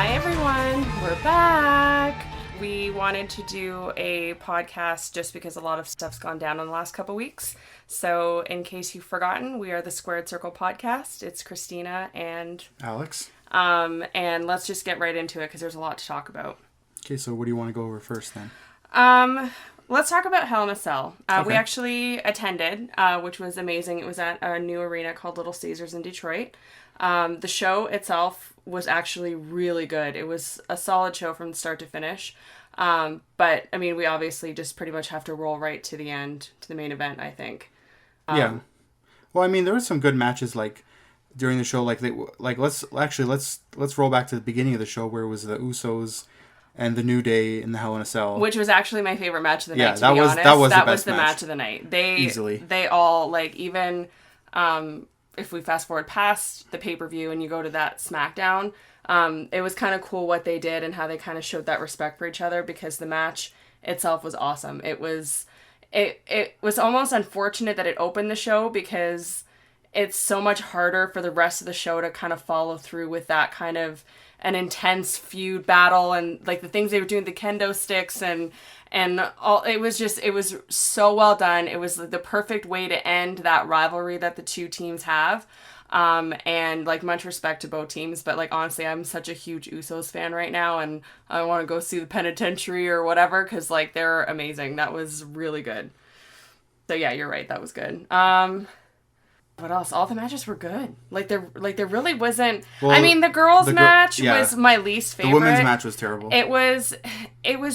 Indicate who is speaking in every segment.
Speaker 1: Hi everyone, we're back. We wanted to do a podcast just because a lot of stuff's gone down in the last couple weeks. So in case you've forgotten, we are the Squared Circle podcast. It's Christina and
Speaker 2: Alex.
Speaker 1: And let's just get right into it because there's a lot to talk about.
Speaker 2: Okay, so what do you want to go over first then?
Speaker 1: Let's talk about Hell in a Cell.
Speaker 2: Okay.
Speaker 1: We actually attended, which was amazing. It was at a new arena called Little Caesars in Detroit. The show itself was actually really good. It was a solid show from start to finish. But, I mean, we obviously just pretty much have to roll right to the end, to the main event, I think.
Speaker 2: Yeah. Well, I mean, there were some good matches, like, during the show. Let's roll back to the beginning of the show where it was the Usos and the New Day in the Hell in a Cell.
Speaker 1: Which was actually my favorite match of the night, to be honest.
Speaker 2: That was the best
Speaker 1: match of the night.
Speaker 2: Easily.
Speaker 1: They all, like, even... if we fast forward past the pay-per-view and you go to that SmackDown, it was kind of cool what they did and how they kind of showed that respect for each other because the match itself was awesome. It was almost unfortunate that it opened the show because it's so much harder for the rest of the show to kind of follow through with that kind of an intense feud battle and like the things they were doing, the kendo sticks and all. It was so well done. It was the perfect way to end that rivalry that the two teams have. And like much respect to both teams, but like honestly, I'm such a huge Usos fan right now and I want to go see the Penitentiary or whatever because like they're amazing. That was really good. So yeah, you're right. That was good. What else? All the matches were good. Like there really wasn't. Well, I mean, the girls' match was my least favorite.
Speaker 2: The women's match was terrible.
Speaker 1: It was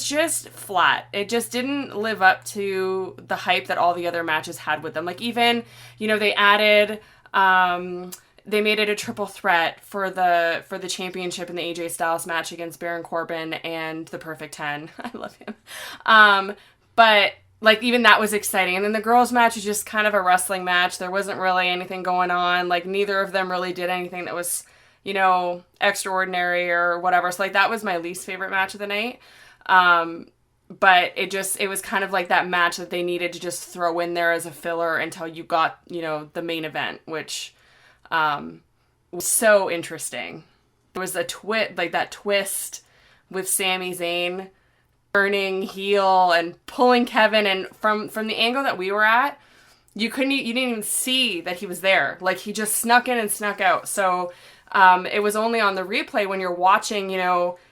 Speaker 1: just flat. It just didn't live up to the hype that all the other matches had with them. Like even, they added, they made it a triple threat for the championship in the AJ Styles match against Baron Corbin and the Perfect 10. I love him. But like, even that was exciting. And then the girls' match was just kind of a wrestling match. There wasn't really anything going on. Like, neither of them really did anything that was, extraordinary or whatever. So, like, that was my least favorite match of the night. But it was kind of like that match that they needed to just throw in there as a filler until you got, the main event, which was so interesting. There was that twist with Sami Zayn turning heel and pulling Kevin, and from the angle that we were at, you didn't even see that he was there. Like he just snuck in and snuck out. So it was only on the replay when you're watching,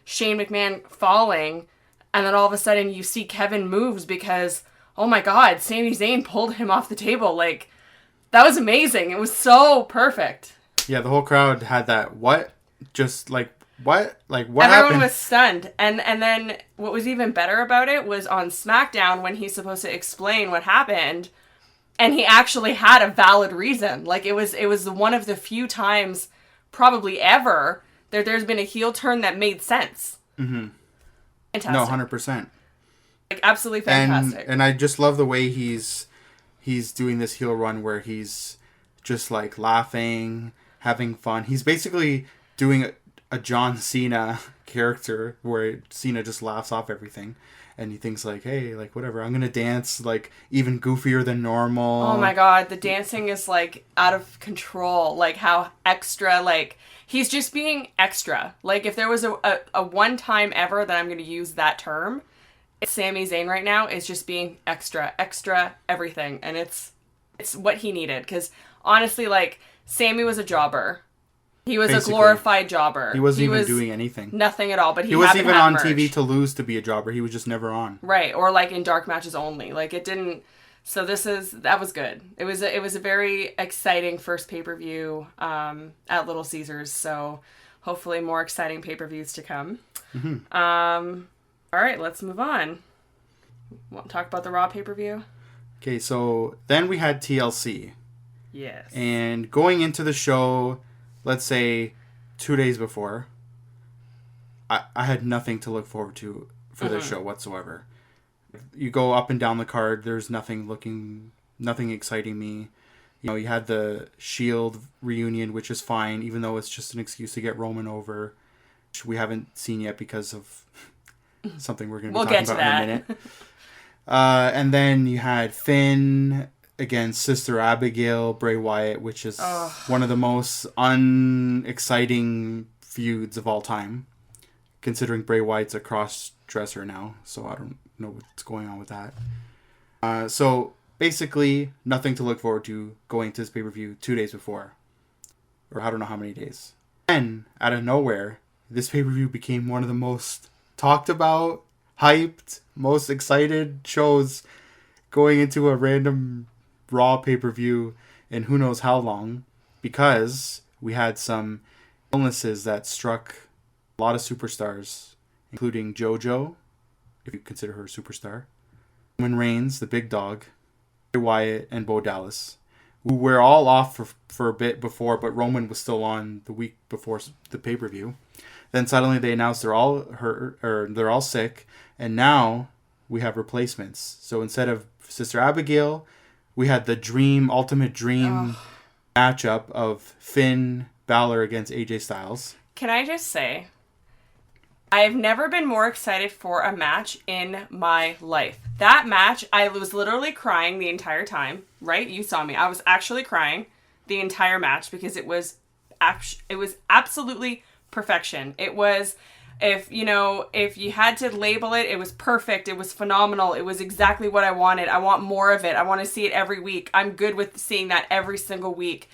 Speaker 1: Shane McMahon falling, and then all of a sudden you see Kevin moves because, oh my God, Sami Zayn pulled him off the table. Like that was amazing. It was so perfect.
Speaker 2: Yeah, the whole crowd had that. What? Just like. What? Like, what
Speaker 1: Everyone
Speaker 2: happened?
Speaker 1: was stunned. And then what was even better about it was on SmackDown when he's supposed to explain what happened, and he actually had a valid reason. Like, it was one of the few times, probably ever, there's been a heel turn that made sense. Mm-hmm. Fantastic.
Speaker 2: No, 100%.
Speaker 1: Like, absolutely fantastic.
Speaker 2: And I just love the way he's doing this heel run where he's just, like, laughing, having fun. He's basically doing a John Cena character where Cena just laughs off everything and he thinks like, hey, like whatever, I'm gonna dance like even goofier than normal.
Speaker 1: Oh my God, the dancing is like out of control. Like how extra, like he's just being extra. Like if there was a one time ever that I'm gonna use that term, it's Sami Zayn right now is just being extra everything, and it's what he needed because honestly, like Sami was a jobber. He was basically a glorified jobber.
Speaker 2: He wasn't even doing anything.
Speaker 1: Nothing at all, but
Speaker 2: he wasn't even on TV to lose to be a jobber. He was just never on.
Speaker 1: Right, or like in dark matches only. Like it didn't. So that was good. It was a very exciting first pay-per-view at Little Caesars. So hopefully more exciting pay-per-views to come. Mm-hmm. All right, let's move on. Want to talk about the Raw pay-per-view?
Speaker 2: Okay, so then we had TLC.
Speaker 1: Yes. And
Speaker 2: going into the show, let's say 2 days before, I had nothing to look forward to for this show whatsoever. You go up and down the card, there's nothing exciting me. You had the Shield reunion, which is fine, even though it's just an excuse to get Roman over, which we haven't seen yet because of something we're going to be talking about in a minute. And then you had Finn against Sister Abigail, Bray Wyatt, which is one of the most unexciting feuds of all time. considering Bray Wyatt's a cross-dresser now, so I don't know what's going on with that. So basically, nothing to look forward to going to this pay-per-view 2 days before. Or I don't know how many days. Then, out of nowhere, this pay-per-view became one of the most talked about, hyped, most excited shows going into a random Raw pay-per-view in who knows how long, because we had some illnesses that struck a lot of superstars, including JoJo, if you consider her a superstar, Roman Reigns, the big dog, Bray Wyatt, and Bo Dallas, who were all off for a bit before, but Roman was still on the week before the pay-per-view. Then suddenly they announced they're all hurt, or they're all sick, and now we have replacements. So instead of Sister Abigail, we had the ultimate dream matchup of Finn Balor against AJ Styles.
Speaker 1: Can I just say, I've never been more excited for a match in my life. That match, I was literally crying the entire time, right? You saw me. I was actually crying the entire match because it was absolutely perfection. It was, if you had to label it, it was perfect. It was phenomenal. It was exactly what I wanted. I want more of it. I want to see it every week. I'm good with seeing that every single week.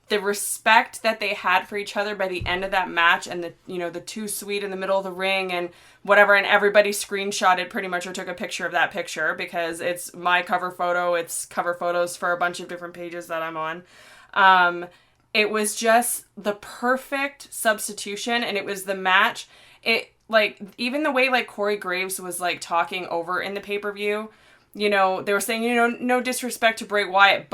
Speaker 1: The respect that they had for each other by the end of that match, and the too sweet in the middle of the ring and whatever, and everybody screenshotted pretty much or took a picture of that picture because it's my cover photo. It's cover photos for a bunch of different pages that I'm on. It was just the perfect substitution, and it was the match. It, like, even the way, like, Corey Graves was, like, talking over in the pay-per-view, they were saying, no disrespect to Bray Wyatt,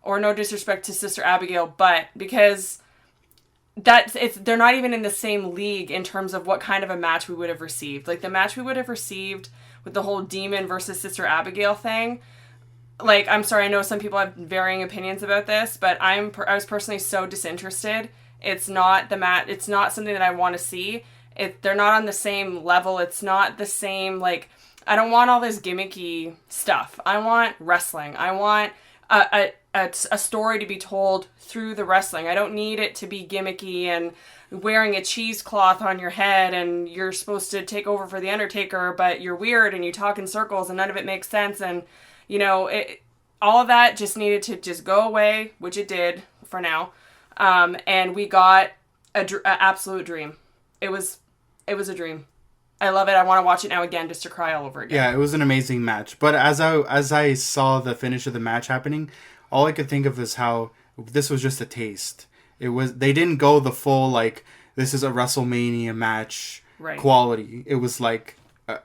Speaker 1: or no disrespect to Sister Abigail, but because they're not even in the same league in terms of what kind of a match we would have received. Like, the match we would have received with the whole Demon versus Sister Abigail thing, like, I'm sorry, I know some people have varying opinions about this, but I was personally so disinterested. It's not it's not something that I want to see. They're not on the same level. It's not the same, like, I don't want all this gimmicky stuff. I want wrestling. I want a story to be told through the wrestling. I don't need it to be gimmicky and wearing a cheesecloth on your head and you're supposed to take over for The Undertaker, but you're weird and you talk in circles and none of it makes sense. And, all of that just needed to just go away, which it did for now. And we got an absolute dream. It was a dream. I love it. I want to watch it now again just to cry all over again.
Speaker 2: Yeah, it was an amazing match. But as I saw the finish of the match happening, all I could think of is how this was just a taste. They didn't go the full, like, this is a WrestleMania match quality. It was like a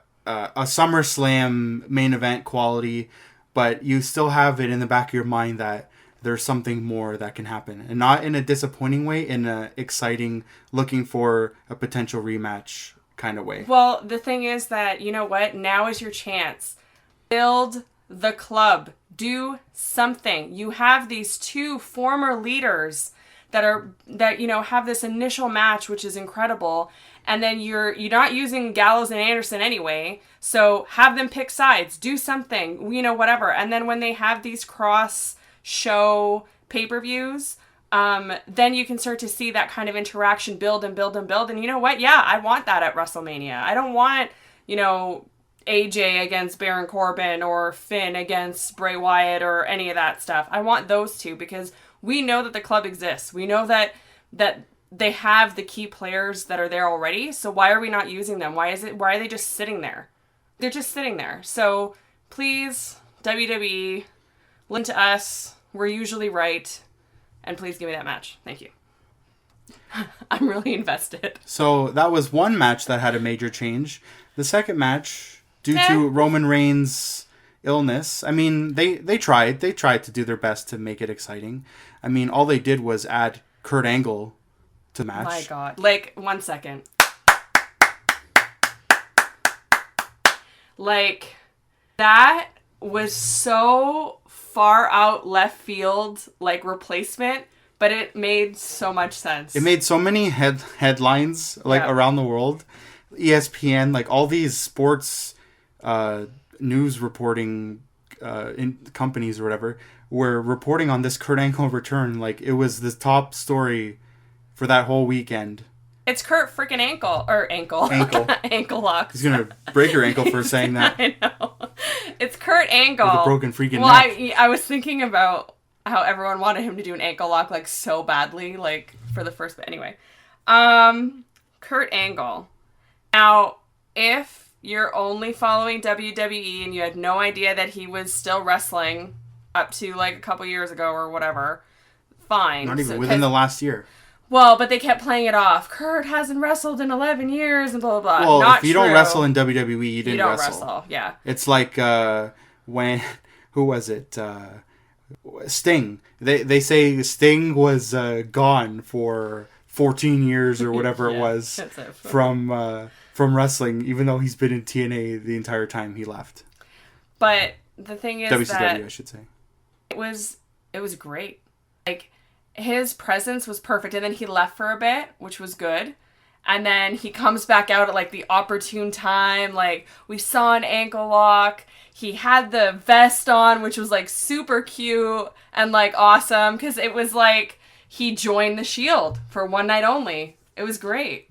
Speaker 2: SummerSlam main event quality, but you still have it in the back of your mind that there's something more that can happen. And not in a disappointing way, in a exciting, looking for a potential rematch kind of way.
Speaker 1: Well, the thing is that, you know what? Now is your chance. Build the club. Do something. You have these two former leaders that have this initial match, which is incredible. And then you're not using Gallows and Anderson anyway. So have them pick sides. Do something. Whatever. And then when they have these cross show pay-per-views, then you can start to see that kind of interaction build and build and build. And you know what? Yeah, I want that at WrestleMania. I don't want, AJ against Baron Corbin or Finn against Bray Wyatt or any of that stuff. I want those two because we know that the club exists. We know that they have the key players that are there already. So why are we not using them? Why are they just sitting there? They're just sitting there. So please, WWE, listen to us. We're usually right. And please give me that match. Thank you. I'm really invested. So
Speaker 2: that was one match that had a major change. The second match, due to Roman Reigns' illness, I mean, they tried to do their best to make it exciting. I mean, all they did was add Kurt Angle to the match.
Speaker 1: My God. Like, 1 second. Like, that was so far out left field, like, replacement, but it made so much sense.
Speaker 2: It made so many headlines, like, around the world. ESPN, like, all these sports news reporting in companies or whatever were reporting on this Kurt Angle return. Like, it was the top story for that whole weekend.
Speaker 1: It's Kurt freaking ankle. Ankle lock.
Speaker 2: He's gonna break your ankle for saying that.
Speaker 1: I know. It's Kurt Angle.
Speaker 2: With a broken freaking neck.
Speaker 1: I was thinking about how everyone wanted him to do an ankle lock like so badly, like for the first bit. Anyway, Kurt Angle. Now, if you're only following WWE and you had no idea that he was still wrestling up to like a couple years ago or whatever, fine.
Speaker 2: Not even within the last year.
Speaker 1: Well, but they kept playing it off. Kurt hasn't wrestled in 11 years and blah, blah, blah.
Speaker 2: Well,
Speaker 1: Not
Speaker 2: if you
Speaker 1: true.
Speaker 2: don't wrestle in WWE, you don't
Speaker 1: wrestle. Yeah.
Speaker 2: It's like when... Who was it? Sting. They say Sting was gone for 14 years or whatever it was from wrestling, even though he's been in TNA the entire time he left.
Speaker 1: But the thing is
Speaker 2: WCW, I should say.
Speaker 1: It was great. Like, his presence was perfect, and then he left for a bit, which was good. And then he comes back out at, like, the opportune time. Like, we saw an ankle lock. He had the vest on, which was, like, super cute and, like, awesome. Because it was, like, he joined the Shield for one night only. It was great.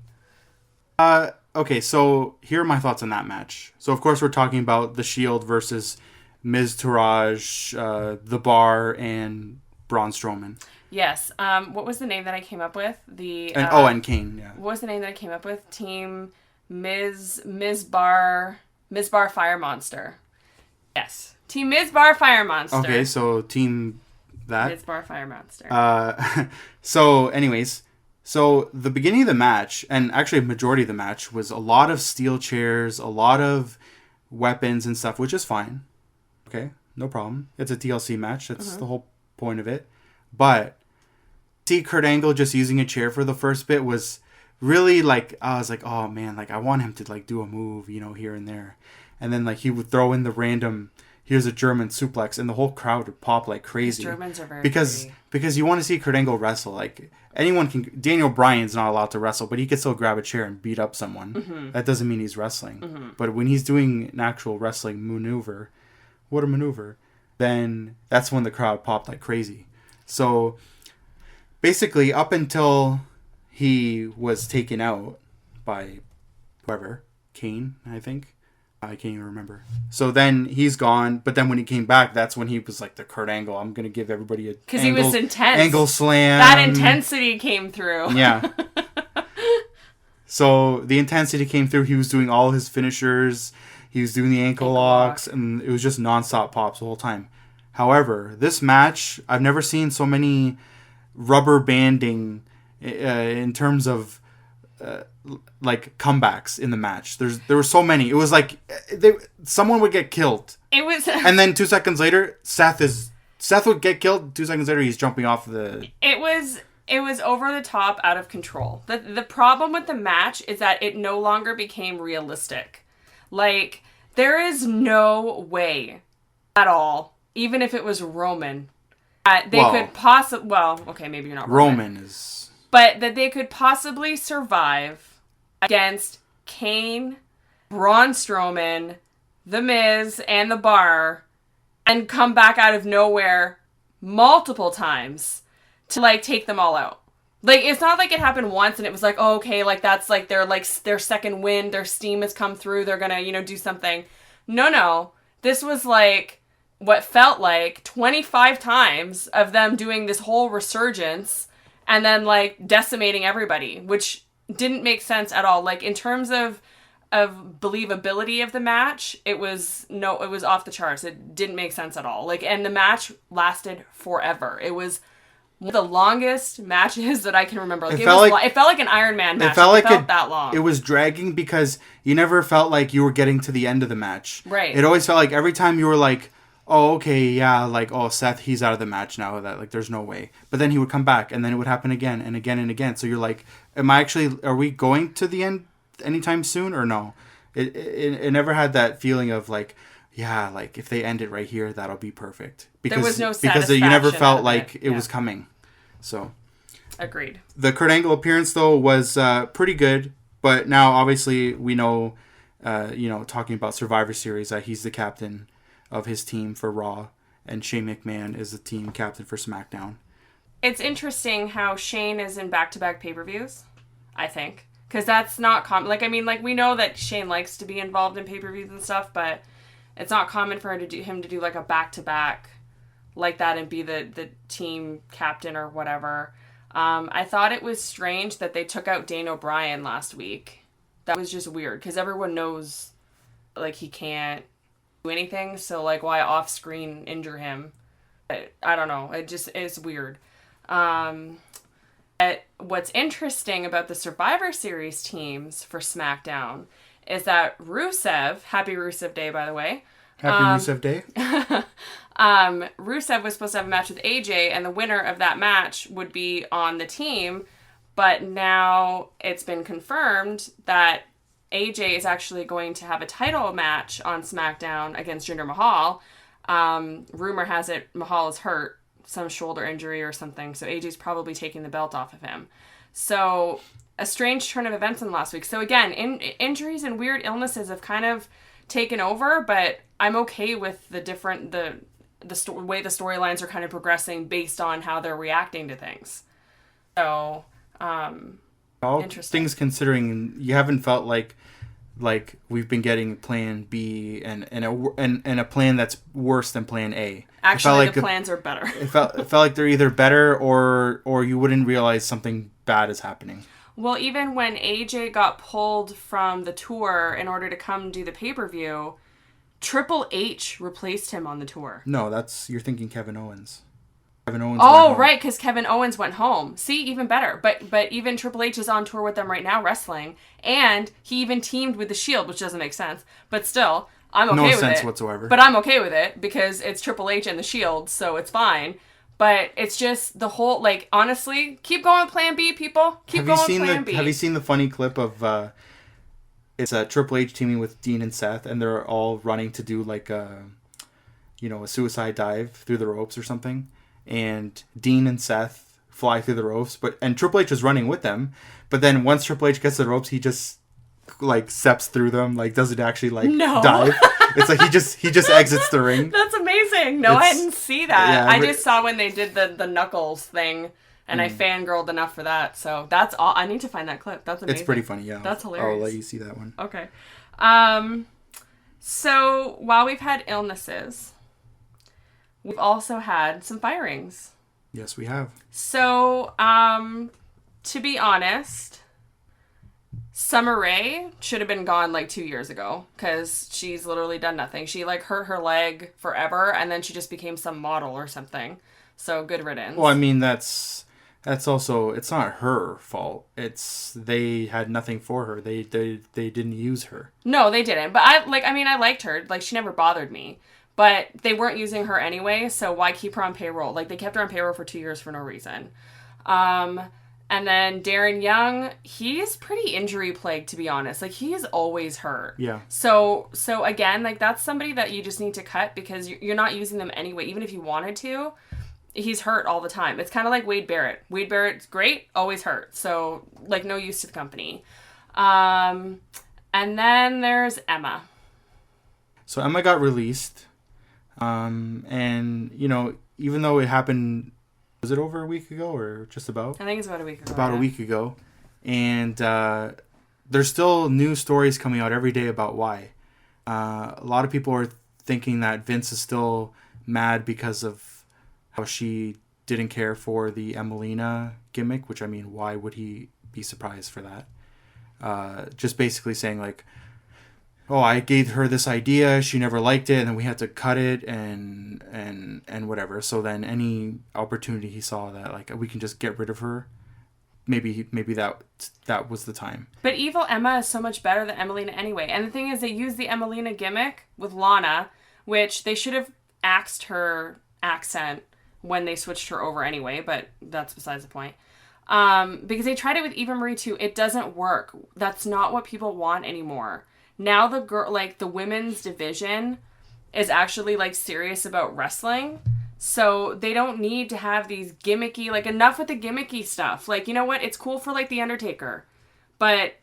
Speaker 2: Okay, so here are my thoughts on that match. So, of course, we're talking about the Shield versus Miz Taraj, The Bar, and Braun Strowman.
Speaker 1: Yes. What was the name that I came up with?
Speaker 2: And Kane. Yeah.
Speaker 1: What was the name that I came up with? Team Miz Bar Fire Monster. Yes. Team Miz Bar Fire Monster.
Speaker 2: Okay, so team that.
Speaker 1: Miz Bar Fire Monster.
Speaker 2: So, anyways, so the beginning of the match, and actually a majority of the match, was a lot of steel chairs, a lot of weapons and stuff, which is fine. Okay, no problem. It's a TLC match. That's the whole point of it. But see Kurt Angle just using a chair for the first bit was really like, I was like, oh man, like I want him to like do a move, here and there. And then like he would throw in the random, here's a German suplex, and the whole crowd would pop like crazy.
Speaker 1: These Germans are very
Speaker 2: because you want to see Kurt Angle wrestle. Like anyone can, Daniel Bryan's not allowed to wrestle, but he can still grab a chair and beat up someone. Mm-hmm. That doesn't mean he's wrestling. Mm-hmm. But when he's doing an actual wrestling maneuver, what a maneuver, then that's when the crowd popped like crazy. So, basically, up until he was taken out by whoever, Kane, I think. I can't even remember. So then he's gone, but then when he came back, that's when he was like the Kurt Angle. I'm going to give everybody a
Speaker 1: because he was intense.
Speaker 2: Angle slam.
Speaker 1: That intensity came through.
Speaker 2: Yeah. So the intensity came through. He was doing all his finishers. He was doing the ankle locks, and it was just nonstop pops the whole time. However, this match, I've never seen so many rubber banding in terms of like comebacks in the match. There were so many. It was like someone would get killed.
Speaker 1: It was,
Speaker 2: and then 2 seconds later, Seth would get killed. 2 seconds later, he's jumping off the.
Speaker 1: It was over the top, out of control. The problem with the match is that it no longer became realistic. Like, there is no way at all. Even if it was Roman, could possibly... Well, okay, maybe you're not Roman. But that they could possibly survive against Kane, Braun Strowman, The Miz, and The Bar, and come back out of nowhere multiple times to, like, take them all out. Like, it's not like it happened once and it was like, oh, okay, like, that's, like, their second wind, their steam has come through, they're gonna, do something. No. This was, like... what felt like 25 times of them doing this whole resurgence and then like decimating everybody, which didn't make sense at all. Like in terms of believability of the match, it was off the charts. It didn't make sense at all. Like, and the match lasted forever. It was one of the longest matches that I can remember. Like, it felt like an Iron Man match. It felt that long.
Speaker 2: It was dragging because you never felt like you were getting to the end of the match.
Speaker 1: Right.
Speaker 2: It always felt like every time you were like, oh, okay, yeah, like, oh, Seth, he's out of the match now. That, like, there's no way. But then he would come back, and then it would happen again and again and again. So you're like, are we going to the end anytime soon or no? It never had that feeling of, like, yeah, like, if they end it right here, that'll be perfect. Because,
Speaker 1: there was no satisfaction.
Speaker 2: Because you never felt like it was coming. So.
Speaker 1: Agreed.
Speaker 2: The Kurt Angle appearance, though, was pretty good. But now, obviously, we know, talking about Survivor Series, that he's the captain of his team for Raw, and Shane McMahon is the team captain for SmackDown.
Speaker 1: It's interesting how Shane is in back-to-back pay-per-views. I think. Because that's not common. Like, I mean, like, we know that Shane likes to be involved in pay-per-views and stuff, but it's not common for him to do like a back-to-back like that and be the team captain or whatever. I thought it was strange that they took out Dane O'Brien last week. That was just weird, because everyone knows, like, he can't do anything, so, like, why off-screen injure him? I don't know. It just is weird. But what's interesting about the Survivor Series teams for SmackDown is that Rusev, happy Rusev Day, by the way.
Speaker 2: Happy Rusev Day.
Speaker 1: Rusev was supposed to have a match with AJ, and the winner of that match would be on the team, but now it's been confirmed that AJ is actually going to have a title match on SmackDown against Jinder Mahal. Rumor has it Mahal is hurt, some shoulder injury or something, so AJ's probably taking the belt off of him. So, a strange turn of events in the last week. So again, injuries and weird illnesses have kind of taken over, but I'm okay with the way the storylines are kind of progressing based on how they're reacting to things. So,
Speaker 2: all things considering, you haven't felt like we've been getting plan B and a plan that's worse than plan A.
Speaker 1: Actually, the plans are better.
Speaker 2: It felt like they're either better or you wouldn't realize something bad is happening.
Speaker 1: Well, even when AJ got pulled from the tour in order to come do the pay-per-view, Triple H replaced him on the tour.
Speaker 2: No, you're thinking Kevin Owens. Kevin Owens.
Speaker 1: Oh, right, because Kevin Owens went home. See, even better. But even Triple H is on tour with them right now, wrestling, and he even teamed with the Shield, which doesn't make sense. But still, I'm okay with it.
Speaker 2: No sense whatsoever.
Speaker 1: But I'm okay with it because it's Triple H and the Shield, so it's fine. But it's just the whole, like, honestly, keep going with Plan B, people. Keep going with Plan B.
Speaker 2: Have you seen the funny clip of it's Triple H teaming with Dean and Seth, and they're all running to do like a suicide dive through the ropes or something, and Dean and Seth fly through the ropes, and Triple H is running with them, but then once Triple H gets to the ropes, he just like steps through them, like doesn't actually dive. It's like he just exits the ring.
Speaker 1: That's amazing. No, I didn't see that. Yeah, I just saw when they did the Knuckles thing, and I fangirled enough for that. So that's all. I need to find that clip. That's amazing.
Speaker 2: It's pretty funny, yeah.
Speaker 1: That's hilarious.
Speaker 2: I'll let you see that one.
Speaker 1: Okay. So while we've had illnesses, we've also had some firings.
Speaker 2: Yes, we have.
Speaker 1: So, to be honest, Summer Rae should have been gone like 2 years ago because she's literally done nothing. She like hurt her leg forever and then she just became some model or something. So good riddance.
Speaker 2: Well, I mean, that's also, it's not her fault. They had nothing for her. They didn't use her. No,
Speaker 1: they didn't. But I liked her. Like, she never bothered me. But they weren't using her anyway, so why keep her on payroll? Like, they kept her on payroll for 2 years for no reason. And then Darren Young, he's pretty injury plagued, to be honest. Like, he is always hurt.
Speaker 2: Yeah.
Speaker 1: So again, like, that's somebody that you just need to cut because you're not using them anyway. Even if you wanted to, he's hurt all the time. It's kind of like Wade Barrett. Wade Barrett's great, always hurt. So, like, no use to the company. And then there's Emma.
Speaker 2: So Emma got released. And, even though it happened, was it over a week ago or just about?
Speaker 1: I think it's about a week ago.
Speaker 2: A week ago. And there's still new stories coming out every day about why. A lot of people are thinking that Vince is still mad because of how she didn't care for the Emelina gimmick, which, I mean, why would he be surprised for that? Just basically saying, like, oh, I gave her this idea, she never liked it, and then we had to cut it and whatever. So then any opportunity he saw that, like, we can just get rid of her, maybe that was the time.
Speaker 1: But evil Emma is so much better than Emelina anyway. And the thing is, they used the Emelina gimmick with Lana, which they should have axed her accent when they switched her over anyway, but that's besides the point. Because they tried it with Eva Marie too. It doesn't work. That's not what people want anymore. Now the women's division is actually, like, serious about wrestling. So they don't need to have these gimmicky, like, enough with the gimmicky stuff. Like, you know what? It's cool for, like, The Undertaker. But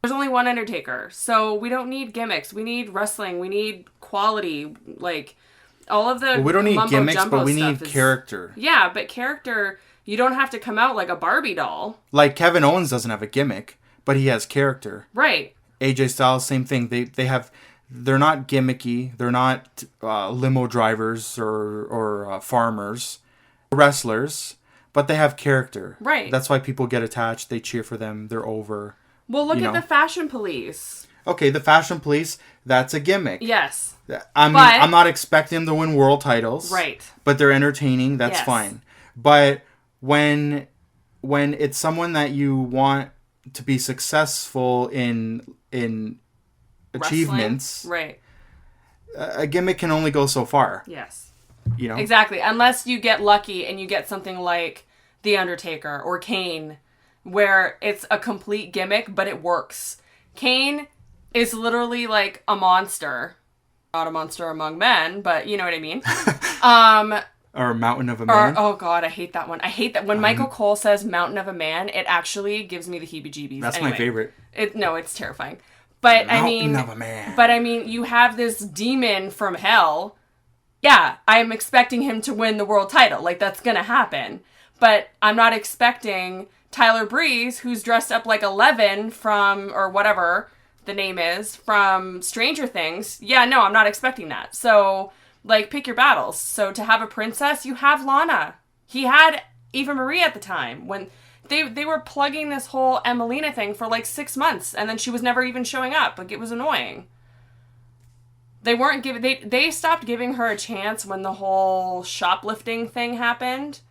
Speaker 1: there's only one Undertaker. So we don't need gimmicks. We need wrestling. We need quality. Like, all of the
Speaker 2: we don't need gimmicks, but we need character.
Speaker 1: Yeah, but character You don't have to come out like a Barbie doll.
Speaker 2: Like Kevin Owens doesn't have a gimmick, but he has character.
Speaker 1: Right.
Speaker 2: AJ Styles, same thing. They're not gimmicky. They're not limo drivers or farmers, wrestlers, but they have character.
Speaker 1: Right.
Speaker 2: That's why people get attached. They cheer for them. They're over.
Speaker 1: Well, look at the Fashion Police.
Speaker 2: Okay, the Fashion Police, that's a gimmick.
Speaker 1: Yes.
Speaker 2: I'm not expecting them to win world titles.
Speaker 1: Right.
Speaker 2: But they're entertaining. That's fine. But when it's someone that you want to be successful in achievements,
Speaker 1: right?
Speaker 2: A gimmick can only go so far.
Speaker 1: Yes.
Speaker 2: Exactly.
Speaker 1: Unless you get lucky and you get something like The Undertaker or Kane, where it's a complete gimmick, but it works. Kane is literally like a monster. Not a monster among men, but you know what I mean.
Speaker 2: Or a mountain of a man.
Speaker 1: Oh God, I hate that one. I hate that when Michael Cole says "mountain of a man." It actually gives me the heebie-jeebies.
Speaker 2: That's my favorite.
Speaker 1: It's terrifying. But
Speaker 2: mountain of a man.
Speaker 1: But I mean, you have this demon from hell. Yeah, I'm expecting him to win the world title. Like that's gonna happen. But I'm not expecting Tyler Breeze, who's dressed up like 11 from or whatever the name is from Stranger Things. Yeah, no, I'm not expecting that. So. Like, pick your battles. So to have a princess, you have Lana. He had Eva Marie at the time. When they were plugging this whole Emelina thing for like 6 months, and then she was never even showing up. Like, it was annoying. They stopped giving her a chance when the whole shoplifting thing happened.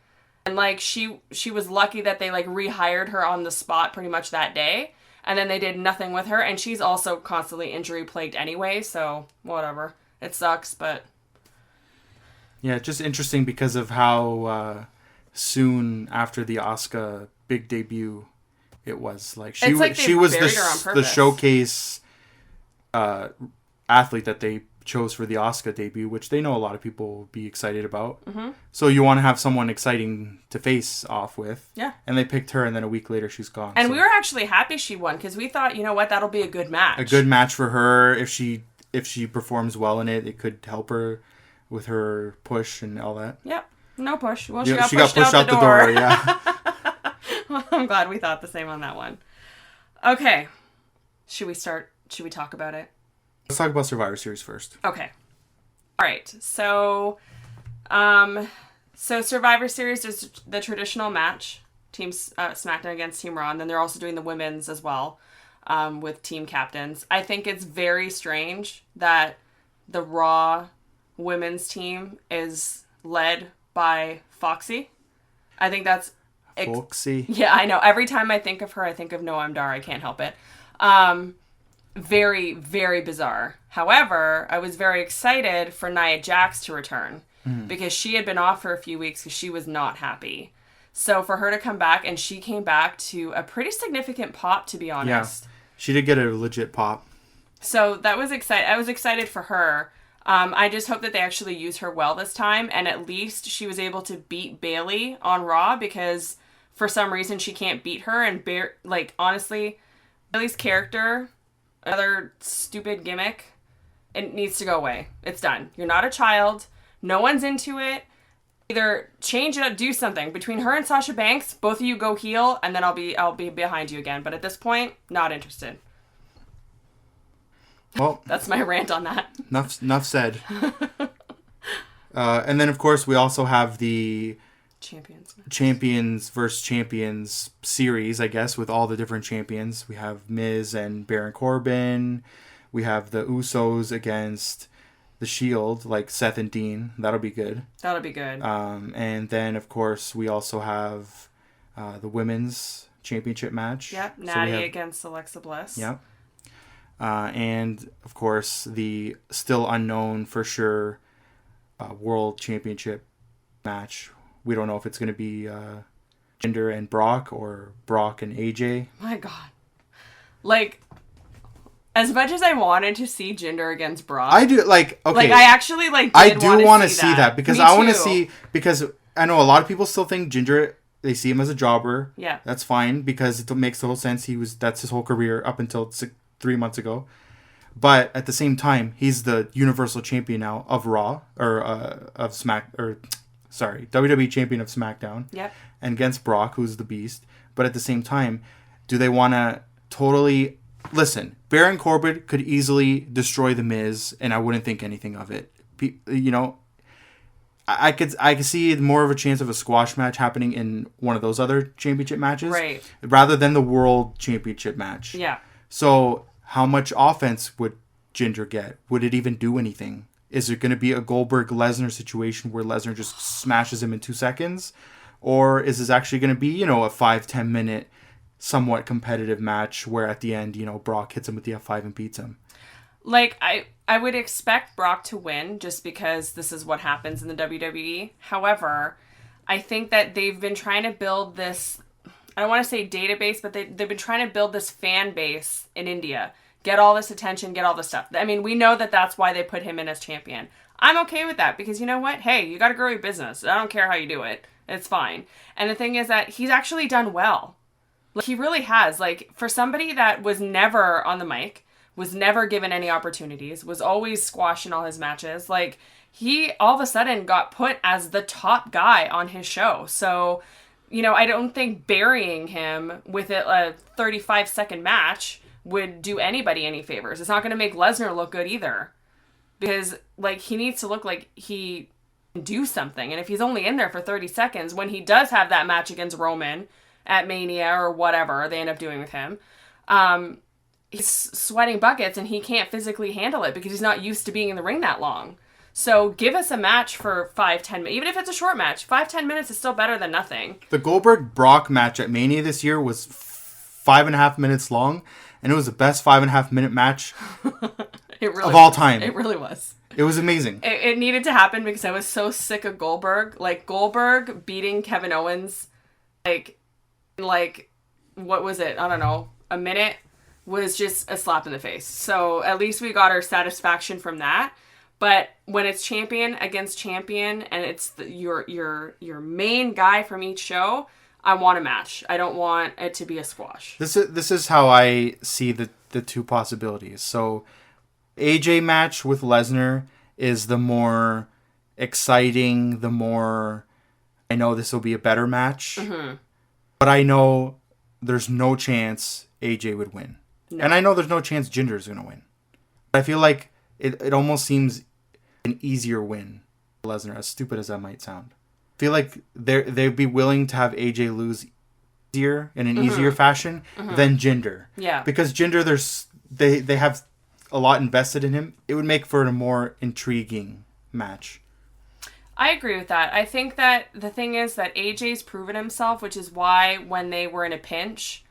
Speaker 1: And like she was lucky that they like rehired her on the spot pretty much that day. And then they did nothing with her, and she's also constantly injury plagued anyway, so whatever. It sucks, but
Speaker 2: yeah, just interesting because of how soon after the Asuka big debut it was. Like she was the showcase athlete that they chose for the Asuka debut, which they know a lot of people will be excited about. Mm-hmm. So you want to have someone exciting to face off with. Yeah. And they picked her, and then a week later she's gone.
Speaker 1: And we were actually happy she won because we thought, you know what, that'll be a good match.
Speaker 2: A good match for her. If she performs well in it, it could help her with her push and all that. Yep.
Speaker 1: No push. Well, she got pushed out the door.
Speaker 2: Yeah.
Speaker 1: Well, I'm glad we thought the same on that one. Okay. Should we talk about it?
Speaker 2: Let's talk about Survivor Series first.
Speaker 1: Okay. All right. So Survivor Series is the traditional match. Team SmackDown against Team Raw. And then they're also doing the women's as well with team captains. I think it's very strange that the Raw women's team is led by Foxy. I think that's...
Speaker 2: Foxy.
Speaker 1: Yeah, I know. Every time I think of her, I think of Noam Dar. I can't help it. Very, very bizarre. However, I was very excited for Nia Jax to return because she had been off for a few weeks because she was not happy. So for her to come back, and she came back to a pretty significant pop, to be honest.
Speaker 2: Yeah, she did get a legit pop.
Speaker 1: So that was exciting. I was excited for her. I just hope that they actually use her well this time, and at least she was able to beat Bayley on Raw because for some reason she can't beat her. And honestly, Bayley's character, another stupid gimmick, it needs to go away. It's done. You're not a child. No one's into it. Either change it up, do something. Between her and Sasha Banks, both of you go heel, and then I'll be behind you again. But at this point, not interested.
Speaker 2: Well,
Speaker 1: that's my rant on that.
Speaker 2: Enough said. And then, of course, we also have the Champions versus Champions series, I guess, with all the different champions. We have Miz and Baron Corbin. We have the Usos against the Shield, like Seth and Dean. That'll be good.
Speaker 1: That'll be good.
Speaker 2: And then, of course, we also have the Women's Championship match.
Speaker 1: Yep, Natty against Alexa Bliss.
Speaker 2: Yep. And, of course, the still unknown for sure World Championship match. We don't know if it's going to be Jinder and Brock or Brock and AJ.
Speaker 1: My God. Like, as much as I wanted to see Jinder against Brock.
Speaker 2: I do, okay.
Speaker 1: Like, I actually,
Speaker 2: I do want to see that because I want to see, because I know a lot of people still think Jinder, they see him as a jobber. Yeah. That's fine because it makes the whole sense. That's his whole career up until 3 months ago. But at the same time, he's the Universal Champion now of Raw or of WWE champion of SmackDown.
Speaker 1: Yep.
Speaker 2: And against Brock, who's the Beast. But at the same time, do they want to totally... Listen, Baron Corbin could easily destroy The Miz, and I wouldn't think anything of it. You know, I could see more of a chance of a squash match happening in one of those other championship matches.
Speaker 1: Right.
Speaker 2: Rather than the World Championship match.
Speaker 1: Yeah.
Speaker 2: So, how much offense would Jinder get? Would it even do anything? Is it going to be a Goldberg-Lesnar situation where Lesnar just smashes him in 2 seconds? Or is this actually going to be, you know, a 5-10 minute somewhat competitive match where at the end, you know, Brock hits him with the F5 and beats him?
Speaker 1: Like, I would expect Brock to win just because this is what happens in the WWE. However, I think that they've been trying to build this, I don't want to say database, but they've been trying to build this fan base in India. Get all this attention, get all this stuff. I mean, we know that that's why they put him in as champion. I'm okay with that because you know what? Hey, you got to grow your business. I don't care how you do it. It's fine. And the thing is that he's actually done well. Like, he really has. Like, for somebody that was never on the mic, was never given any opportunities, was always squashed in all his matches, like, he all of a sudden got put as the top guy on his show. So, you know, I don't think burying him with a 35-second match would do anybody any favors. It's not going to make Lesnar look good either. Because, like, he needs to look like he can do something. And if he's only in there for 30 seconds, when he does have that match against Roman at Mania or whatever they end up doing with him, he's sweating buckets and he can't physically handle it because he's not used to being in the ring that long. So give us a match for 5-10 minutes. Even if it's a short match, 5-10 minutes is still better than nothing.
Speaker 2: The Goldberg-Brock match at Mania this year was 5.5 minutes long, and it was the best 5.5 minute match of all time.
Speaker 1: It really was.
Speaker 2: It was amazing.
Speaker 1: It needed to happen because I was so sick of Goldberg. Like, Goldberg beating Kevin Owens, like, what was it? I don't know. A minute was just a slap in the face. So at least we got our satisfaction from that. But when it's champion against champion and it's your main guy from each show, I want a match. I don't want it to be a squash.
Speaker 2: This is how I see the two possibilities. So AJ match with Lesnar is the more exciting, the more I know this will be a better match. Mm-hmm. But I know there's no chance AJ would win. No. And I know there's no chance Jinder's going to win. I feel like it almost seems an easier win for Lesnar, as stupid as that might sound. I feel like they'd be willing to have AJ lose easier in an easier fashion than Jinder.
Speaker 1: Yeah.
Speaker 2: Because Jinder, they have a lot invested in him. It would make for a more intriguing match.
Speaker 1: I agree with that. I think that the thing is that AJ's proven himself, which is why when they were in a pinch,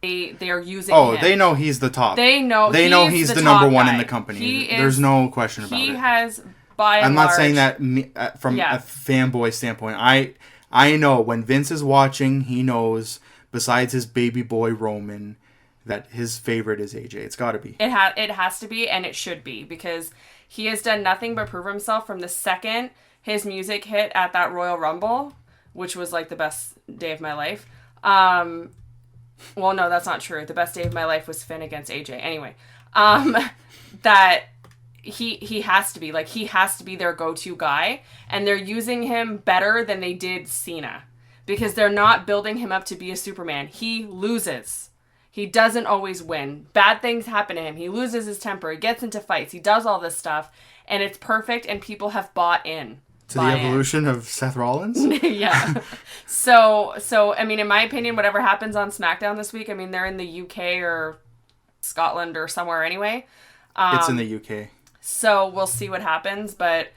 Speaker 1: they are using him.
Speaker 2: They know he's the top.
Speaker 1: They know
Speaker 2: he's the number one in the company. There's no question about it.
Speaker 1: He has, by and
Speaker 2: I'm
Speaker 1: large...
Speaker 2: not saying that from a fanboy standpoint. I know when Vince is watching, he knows, besides his baby boy Roman, that his favorite is AJ. It's got to be.
Speaker 1: It has to be, and it should be, because he has done nothing but prove himself from the second his music hit at that Royal Rumble, which was like the best day of my life. Well, no, that's not true. The best day of my life was Finn against AJ. Anyway, that he has to be, like, he has to be their go-to guy, and they're using him better than they did Cena, because they're not building him up to be a Superman. He loses. He doesn't always win. Bad things happen to him. He loses his temper. He gets into fights. He does all this stuff, and it's perfect, and people have bought in.
Speaker 2: To the evolution of Seth Rollins?
Speaker 1: Yeah. So, I mean, in my opinion, whatever happens on SmackDown this week, I mean, they're in the UK or Scotland or somewhere anyway.
Speaker 2: It's in the UK.
Speaker 1: So we'll see what happens. But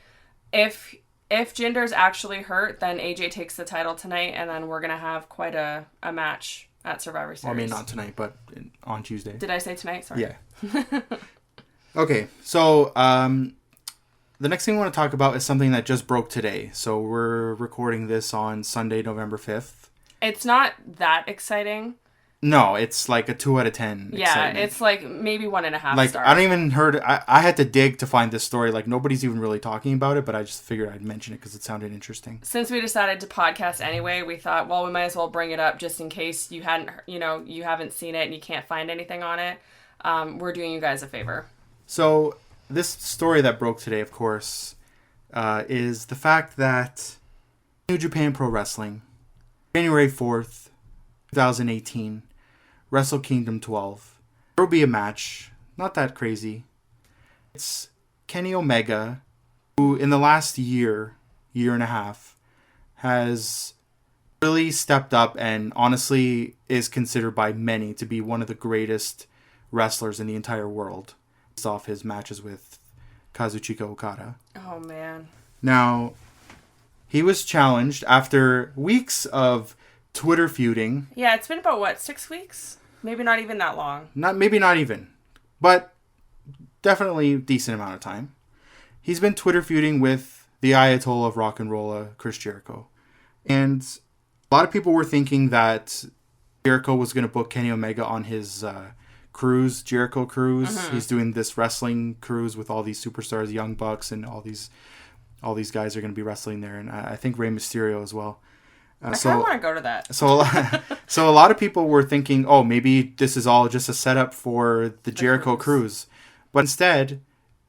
Speaker 1: if Jinder's actually hurt, then AJ takes the title tonight, and then we're going to have quite a match at Survivor Series.
Speaker 2: Well, I mean, not tonight, but on Tuesday.
Speaker 1: Did I say tonight? Sorry.
Speaker 2: Yeah. Okay, so... the next thing I want to talk about is something that just broke today. So we're recording this on Sunday, November 5th.
Speaker 1: It's not that exciting.
Speaker 2: No, it's like a 2 out of 10
Speaker 1: Yeah,
Speaker 2: excitement.
Speaker 1: it's like maybe 1.5
Speaker 2: like,
Speaker 1: stars.
Speaker 2: I don't even heard... I had to dig to find this story. Like, nobody's even really talking about it, but I just figured I'd mention it because it sounded interesting.
Speaker 1: Since we decided to podcast anyway, we thought, well, we might as well bring it up just in case you haven't seen it and you can't find anything on it. We're doing you guys a favor.
Speaker 2: So... this story that broke today, of course, is the fact that New Japan Pro Wrestling, January 4th, 2018, Wrestle Kingdom 12. There will be a match, not that crazy. It's Kenny Omega, who in the last year and a half, has really stepped up and honestly is considered by many to be one of the greatest wrestlers in the entire world, based off his matches with Kazuchika Okada.
Speaker 1: Oh, man.
Speaker 2: Now, he was challenged after weeks of Twitter feuding.
Speaker 1: Yeah, it's been about, 6 weeks? Maybe not even that long.
Speaker 2: Maybe not even. But definitely a decent amount of time. He's been Twitter feuding with the Ayatollah of Rock and Roll, Chris Jericho. And a lot of people were thinking that Jericho was going to book Kenny Omega on his cruise, Jericho cruise. Mm-hmm. He's doing this wrestling cruise with all these superstars, Young Bucks, and all these guys are going to be wrestling there. And I think Rey Mysterio as well.
Speaker 1: I kind of want to go to that.
Speaker 2: So a lot of people were thinking, oh, maybe this is all just a setup for the Jericho cruise. But instead,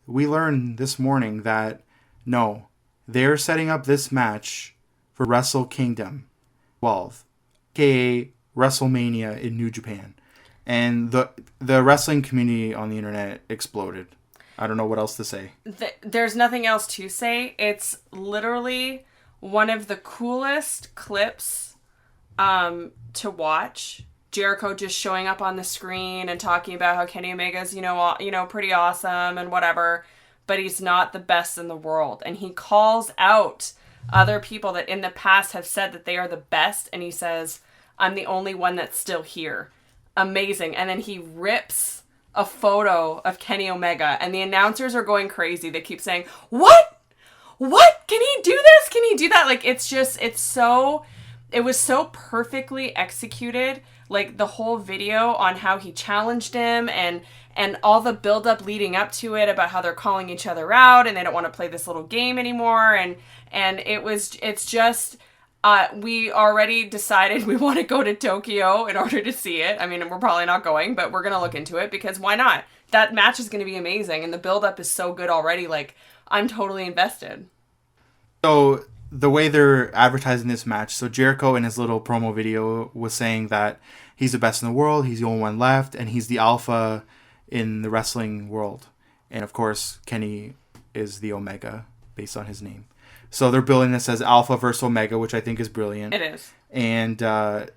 Speaker 2: we learned this morning that, no, they're setting up this match for Wrestle Kingdom 12, aka WrestleMania in New Japan. And the wrestling community on the internet exploded. I don't know what else to say.
Speaker 1: There's nothing else to say. It's literally one of the coolest clips to watch. Jericho just showing up on the screen and talking about how Kenny Omega's, pretty awesome and whatever, but he's not the best in the world. And he calls out other people that in the past have said that they are the best, and he says, I'm the only one that's still here. Amazing. And then he rips a photo of Kenny Omega, and the announcers are going crazy. They keep saying, What? Can he do this? Can he do that? Like, it was so perfectly executed. Like, the whole video on how he challenged him and all the build-up leading up to it about how they're calling each other out and they don't want to play this little game anymore. And it's just, we already decided we want to go to Tokyo in order to see it. I mean, we're probably not going, but we're going to look into it because why not? That match is going to be amazing and the build-up is so good already. Like, I'm totally invested.
Speaker 2: So the way they're advertising this match, so Jericho in his little promo video was saying that he's the best in the world, he's the only one left, and he's the alpha in the wrestling world. And of course, Kenny is the Omega based on his name. So they're building this as Alpha versus Omega, which I think is brilliant.
Speaker 1: It is.
Speaker 2: And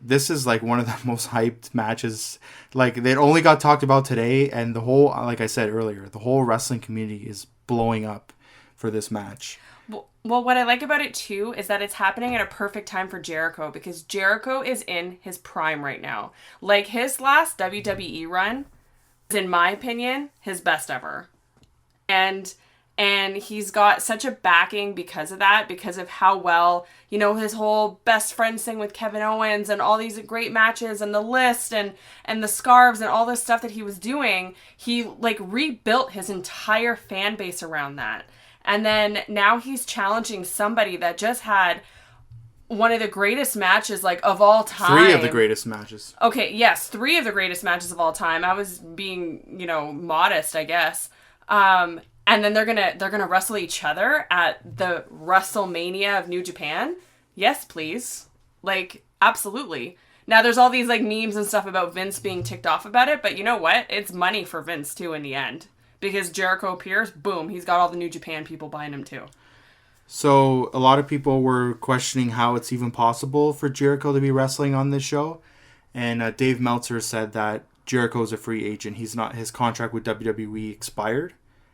Speaker 2: this is like one of the most hyped matches. Like, they only got talked about today, and the whole, like I said earlier, the whole wrestling community is blowing up for this match.
Speaker 1: Well, what I like about it, too, is that it's happening at a perfect time for Jericho, because Jericho is in his prime right now. Like, his last WWE run is, in my opinion, his best ever. And he's got such a backing because of that, because of how well, his whole best friends thing with Kevin Owens and all these great matches and the list and the scarves and all this stuff that he was doing. He, like, rebuilt his entire fan base around that. And then now he's challenging somebody that just had one of the greatest matches, like, of all time.
Speaker 2: 3 of the greatest matches.
Speaker 1: Okay, yes, 3 of the greatest matches of all time. I was being, modest, I guess. And then they're gonna wrestle each other at the WrestleMania of New Japan. Yes, please. Like, absolutely. Now, there's all these, like, memes and stuff about Vince being ticked off about it, but you know what? It's money for Vince, too, in the end. Because Jericho appears, boom, he's got all the New Japan people behind him, too.
Speaker 2: So, a lot of people were questioning how it's even possible for Jericho to be wrestling on this show. And Dave Meltzer said that Jericho's a free agent. He's not, his contract with WWE expired.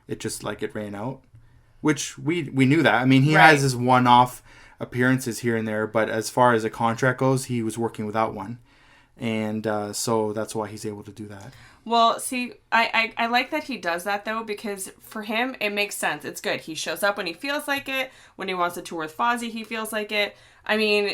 Speaker 2: It just, like, it ran out. Which, we knew that. I mean, he has his one-off appearances here and there, but as far as a contract goes, he was working without one. And so that's why he's able to do that.
Speaker 1: Well, see, I like that he does that, though, because for him, it makes sense. It's good. He shows up when he feels like it. When he wants to tour with Fozzy, he feels like it. I mean,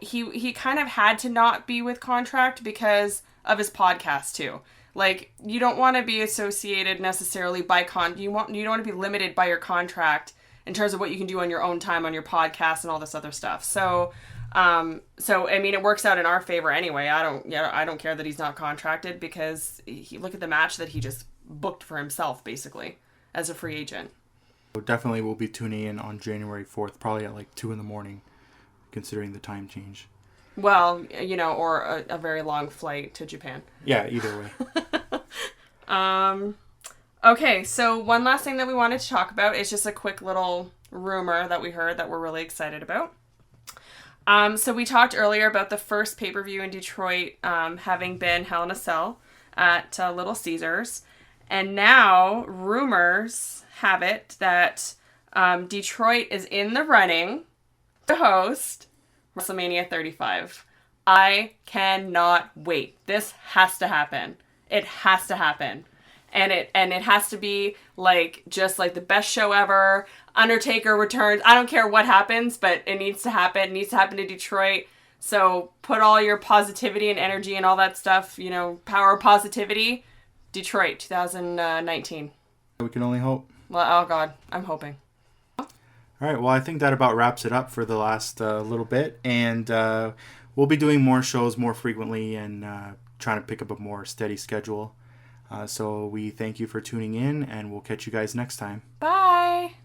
Speaker 1: he kind of had to not be with contract because of his podcast, too. Like, you don't want to be associated necessarily by you don't want to be limited by your contract in terms of what you can do on your own time on your podcast and all this other stuff. So I mean, it works out in our favor anyway. I don't care that he's not contracted because look at the match that he just booked for himself, basically, as a free agent.
Speaker 2: Definitely we'll be tuning in on January 4th, probably at like 2 in the morning, considering the time change.
Speaker 1: Well, or a very long flight to Japan.
Speaker 2: Yeah, either way.
Speaker 1: Okay, so one last thing that we wanted to talk about is just a quick little rumor that we heard that we're really excited about. So we talked earlier about the first pay-per-view in Detroit having been Hell in a Cell at Little Caesars. And now rumors have it that Detroit is in the running to host WrestleMania 35. I cannot wait. This has to happen. It has to happen. And it has to be just like the best show ever. Undertaker returns. I don't care what happens, but it needs to happen. It needs to happen to Detroit. So put all your positivity and energy and all that stuff, power of positivity. Detroit, 2019.
Speaker 2: We can only hope.
Speaker 1: Well, oh God, I'm hoping.
Speaker 2: All right, well, I think that about wraps it up for the last little bit. And we'll be doing more shows more frequently and trying to pick up a more steady schedule. So we thank you for tuning in, and we'll catch you guys next time.
Speaker 1: Bye!